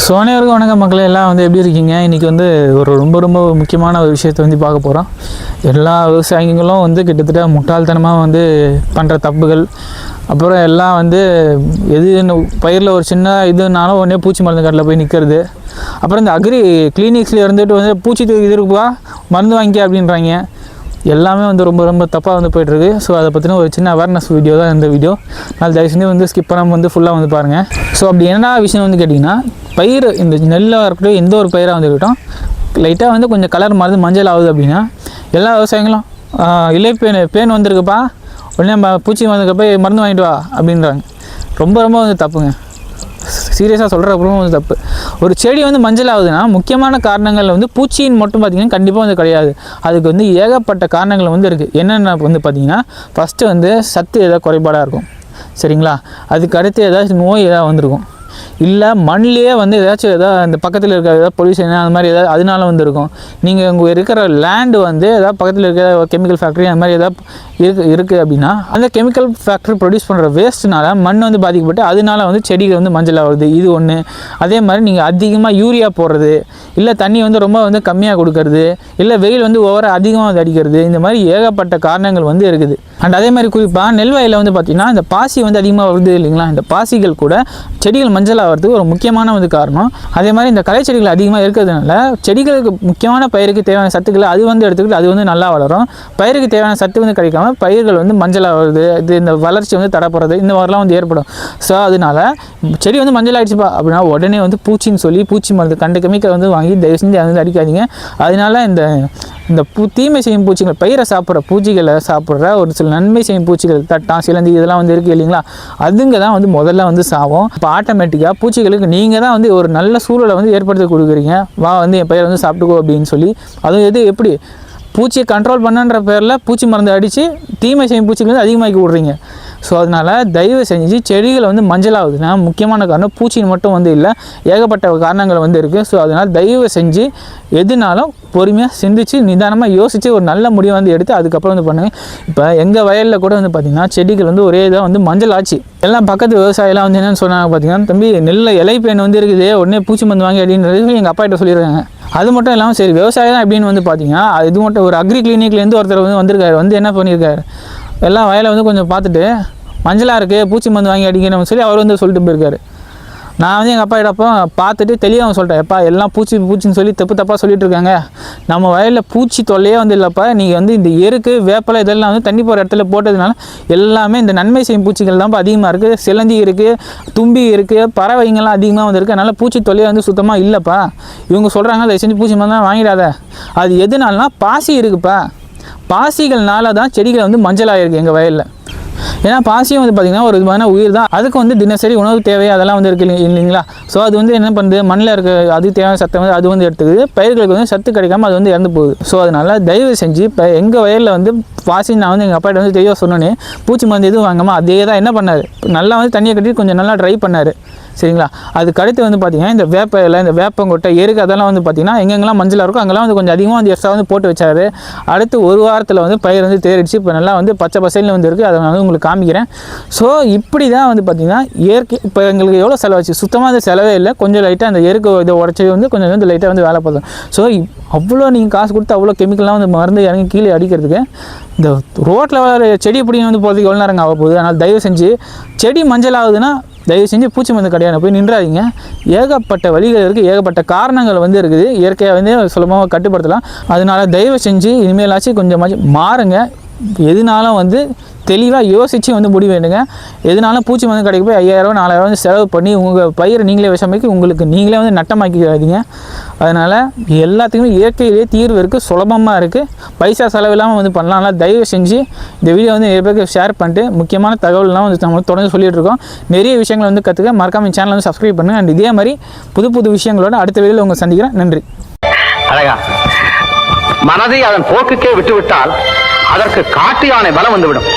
சோனியருக்கு வணக்கம் மக்கள் எல்லாம் எப்படி இருக்கீங்க? இன்றைக்கி ஒரு ரொம்ப முக்கியமான ஒரு விஷயத்தை பார்க்க போகிறோம். எல்லா விவசாயிகளும் கிட்டத்தட்ட முட்டாள்தனமாக பண்ணுற தப்புகள், அப்புறம் எல்லாம் எது பயிரில் ஒரு சின்ன இதுனாலும் உடனே பூச்சி மருந்து கடையில் போய் நிற்கிறது. அப்புறம் இந்த அக்ரி கிளினிக்ஸில் இருந்துட்டு பூச்சி இது இருக்குப்பா மருந்து வாங்கிக்க அப்படின்றாங்க. எல்லாமே ரொம்ப தப்பாக போய்ட்டுருக்கு. ஸோ அதை பற்றின ஒரு சின்ன அவேர்னஸ் வீடியோ தான் இந்த வீடியோ. நான் தயவு செஞ்சு ஸ்கிப் பண்ணாமல் ஃபுல்லாக பாருங்கள். ஸோ அப்படி என்ன விஷயம் கேட்டிங்கன்னா, பயிர் இந்த நெல்லாக இருக்கட்டும், எந்த ஒரு பயிராக இருக்கட்டும், லைட்டாக கொஞ்சம் கலர் மாறுது, மஞ்சள் ஆகுது அப்படின்னா எல்லா விவசாயிகளும் இலை பேன் வந்திருக்குப்பா, உடனே பூச்சி வந்ததுக்கப்போ மருந்து வாங்கிட்டு வா அப்படின்றாங்க. ரொம்ப தப்புங்க. சீரியஸாக சொல்கிற அப்புறம் தப்பு. ஒரு செடி மஞ்சள் ஆகுதுன்னா முக்கியமான காரணங்கள் பூச்சின்னு மட்டும் பார்த்திங்கன்னா கண்டிப்பாக கிடையாது. அதுக்கு ஏகப்பட்ட காரணங்கள் இருக்குது. என்னென்ன பார்த்திங்கன்னா, ஃபஸ்ட்டு சத்து ஏதாவது குறைபாடாக இருக்கும், சரிங்களா? அதுக்கு அடுத்து ஏதாச்சும் நோய் ஏதாவது வந்திருக்கும், இல்லை மண்ணிலே ஏதாச்சும் அந்த பக்கத்தில் இருக்கிற ஏதாவது பொல்யூஷன் அந்த மாதிரி ஏதாவது அதனால இருக்கும். நீங்கள் உங்கள் இருக்கிற லேண்டு ஏதாவது பக்கத்தில் இருக்கிற கெமிக்கல் ஃபேக்ட்ரி அந்த மாதிரி ஏதாவது இருக்குது அப்படின்னா, அந்த கெமிக்கல் ஃபேக்ட்ரி ப்ரொடியூஸ் பண்ணுற வேஸ்ட்னால மண் பாதிக்கப்பட்டு அதனால செடிகள் மஞ்சள் ஆகுது. இது ஒன்று. அதே மாதிரி நீங்கள் அதிகமாக யூரியா போடுறது, இல்லை தண்ணி ரொம்ப கம்மியாக கொடுக்கறது, இல்லை வெயில் ஓவராக அதிகமாக அடிக்கிறது, இந்த மாதிரி ஏகப்பட்ட காரணங்கள் இருக்குது. அண்ட் அதே மாதிரி குறிப்பாக நெல் வயலில் பார்த்திங்கன்னா இந்த பாசி அதிகமாக வருது இல்லைங்களா? இந்த பாசிகள் கூட செடிகள் மஞ்சள் ஆகிறதுக்கு ஒரு முக்கியமான காரணம். அதே மாதிரி இந்த களை செடிகள் அதிகமாக இருக்கிறதுனால செடிகளுக்கு முக்கியமான பயிருக்கு தேவையான சத்துக்களை அது எடுத்துக்கிட்டு அது நல்லா வளரும். பயிருக்கு தேவையான சத்து கிடைக்காம பயிர்கள் மஞ்சள் ஆகுறது, இது இந்த வளர்ச்சி தடப்படுறது, இந்த மாதிரிலாம் ஏற்படும். ஸோ அதனால செடி மஞ்சள் ஆகிடுச்சுப்பா அப்படின்னா உடனே பூச்சின்னு சொல்லி பூச்சி மருந்து கண்டு கெமிக்கல் வாங்கி தயவு செஞ்சு அடிக்காதீங்க. அதனால இந்த தீமை செய்யும் பூச்சிகள், பயிரை சாப்பிட்ற பூச்சிகளை சாப்பிட்ற ஒரு சில நன்மை செய்யும் பூச்சிகள், தட்டான் சிலந்தி இதெல்லாம் இருக்குது இல்லைங்களா? அதுங்க தான் முதல்ல சாவும். இப்போ ஆட்டோமேட்டிக்காக பூச்சிகளுக்கு நீங்கள் தான் ஒரு நல்ல சூழலை ஏற்படுத்தி கொடுக்குறீங்க. வா என் பயிரை சாப்பிட்டுக்கோ அப்படின்னு சொல்லி. அதுவும் எப்படி பூச்சியை கண்ட்ரோல் பண்ணுன்ற பேரில் பூச்சி மருந்து அடித்து தீமை செய்யும் பூச்சிகள் அதிகமாக்கி விட்றீங்க. ஸோ அதனால் தயவு செஞ்சு செடிகள் மஞ்சள் ஆகுதுன்னா முக்கியமான காரணம் பூச்சின்னு மட்டும் இல்லை, ஏகப்பட்ட காரணங்கள் இருக்குது. ஸோ அதனால் தயவு செஞ்சு எதுனாலும் பொறுமையாக சிந்திச்சு நிதானமாக யோசித்து ஒரு நல்ல முடிவை எடுத்து அதுக்கப்புறம் பண்ணுங்கள். இப்போ எங்கள் வயலில் கூட பார்த்திங்கன்னா செடிகள் ஒரே இதாக மஞ்சள் ஆச்சு. எல்லாம் பக்கத்து விவசாயிலாம் என்னென்னு சொன்னாங்க பார்த்திங்கன்னா, தம்பி நெல்லில் இலை பேன் இருக்குது, உடனே பூச்சி மருந்து வாங்கி அப்படின்றது எங்கள் அப்பாகிட்ட சொல்லிடுறாங்க. அது மட்டும் இல்லாமல் சரி விவசாயம் தான் அப்படின்னு பார்த்திங்கன்னா, இது மட்டும் ஒரு அக்ரி கிளினிக்லேருந்து ஒருத்தர் வந்திருக்காரு. என்ன பண்ணியிருக்காரு, எல்லாம் வயலை கொஞ்சம் பார்த்துட்டு மஞ்சளாக இருக்குது பூச்சி மருந்து வாங்கி அடிக்கணும்னு சொல்லி அவர் சொல்லிட்டு போயிருக்காரு. நான் எங்கள் அப்பா இடப்போ பார்த்துட்டு தெளிவாக சொல்லிட்டேன், எப்பா எல்லாம் பூச்சின்னு சொல்லி தப்பாக சொல்லிட்டு இருக்காங்க. நம்ம வயலில் பூச்சி தொல்லையே இல்லைப்பா, நீங்கள் இந்த எருக்கு வேப்பலை இதெல்லாம் தண்ணி போகிற இடத்துல போட்டதுனால எல்லாமே இந்த நன்மை செய்யும் பூச்சிகள் தான் அதிகமாக இருக்குது. சிலந்தி இருக்குது, தும்பி இருக்குது, பறவைங்கள்லாம் அதிகமாக இருக்குது. அதனால் பூச்சி தொல்லையே சுத்தமாக இல்லைப்பா. இவங்க சொல்கிறாங்க அதை செஞ்சு பூச்சி மருந்து வாங்கிடாத. அது எதுனாலனா பாசி இருக்குப்பா, பாசிகள்னால தான் செடிகள் மஞ்சள் ஆகிருக்கு எங்கள் வயலில். ஏன்னா பாசியும் பார்த்திங்கன்னா ஒரு விதமான உயிர் தான். அதுக்கு தினசரி உணவு தேவை அதெல்லாம் இருக்குது இல்லைங்களா? ஸோ அது என்ன பண்ணுது, மண்ணில் இருக்க அது தேவையான சத்தை அது எடுத்துக்குது. பயிர்களுக்கு சத்து கிடைக்காம அது இறந்து போகுது. ஸோ அதனால் தயவு செஞ்சு இப்போ எங்கள் வயலில் பாசி நான் எங்கள் அப்பாட்ட தெளிவாக சொன்னோன்னே பூச்சி மருந்து எதுவும் வாங்காமல் அதே தான் என்ன பண்ணார், நல்லா தண்ணியை கட்டி கொஞ்சம் நல்லா ட்ரை பண்ணார், சரிங்களா? அதுக்கு அடுத்து பார்த்திங்கன்னா இந்த வேப்பையில் இந்த வேப்பங்கொட்டை எருக்கு அதெல்லாம் பார்த்திங்கன்னா எங்கெங்கெல்லாம் மஞ்சளாக இருக்கும் அங்கெல்லாம் கொஞ்சம் அதிகமாக எக்ஸ்ட்ரா போட்டு வச்சார். அடுத்து ஒரு வாரத்தில் பயிர் தேறிடுச்சு. இப்போ நல்லா பச்சை பசையில் இருக்குது. அதை நான் உங்களுக்கு காமிக்கிறேன். ஸோ இப்படி தான் பார்த்திங்கன்னா இயற்கை. இப்போ எங்களுக்கு எவ்வளோ செலவாச்சு, சுத்தமாக அது செலவே இல்லை. கொஞ்சம் லைட்டாக அந்த எருக்கு இதை உடச்சி கொஞ்சம் லைட்டாக வேலை பார்த்தோம். ஸோ அவ்வளோ நீங்கள் காசு கொடுத்து அவ்வளோ கெமிக்கல்லாம் மருந்து இறங்கி கீழே அடிக்கிறதுக்கு இந்த ரோட்டில் வர செடி பிடிங்க போகிறதுக்கு எவ்வளோ நேரங்க ஆக போகுது. அதனால் தயவு செஞ்சு செடி மஞ்சள் ஆகுதுன்னா தயவு செஞ்சு பூச்சி மருந்து கிடையாது போய் நின்றாதீங்க. ஏகப்பட்ட வழிகள் இருக்குது, ஏகப்பட்ட காரணங்கள் இருக்குது. இயற்கையாக சுலபமாக கட்டுப்படுத்தலாம். அதனால் தயவு செஞ்சு இனிமேலாச்சும் கொஞ்சமாச்சும் மாறுங்க. எதுனாலும் தெளிவாக யோசித்து முடிவு வேண்டுங்க. எதுனாலும் பூச்சி மருந்து கடைக்கு போய் 5000 4000 செலவு பண்ணி உங்கள் பயிரை நீங்களே விஷமைக்கு உங்களுக்கு நீங்களே நட்டமாக்கிக்காதீங்க. அதனால் எல்லாத்துக்குமே இயற்கையிலே தீர்வு இருக்குது, சுலபமாக இருக்குது, பைசா செலவில்லாமல் பண்ணலாம். அதனால் தயவு செஞ்சு இந்த வீடியோ நிறைய பேருக்கு ஷேர் பண்ணிட்டு முக்கியமான தகவல்லாம் நம்ம தொடர்ந்து சொல்லிகிட்டு இருக்கோம். நிறைய விஷயங்கள் கற்றுக்க மறக்காம சேனல் சப்ஸ்கிரைப் பண்ணுங்கள். அண்ட் இதே மாதிரி புது விஷயங்களோட அடுத்த வீடியோவில் உங்களை சந்திக்கிறேன். நன்றி. அழகா மனதை அதன் போக்குக்கே விட்டுவிட்டால் அதற்கு காட்டு யானை பலம் வந்துவிடும்.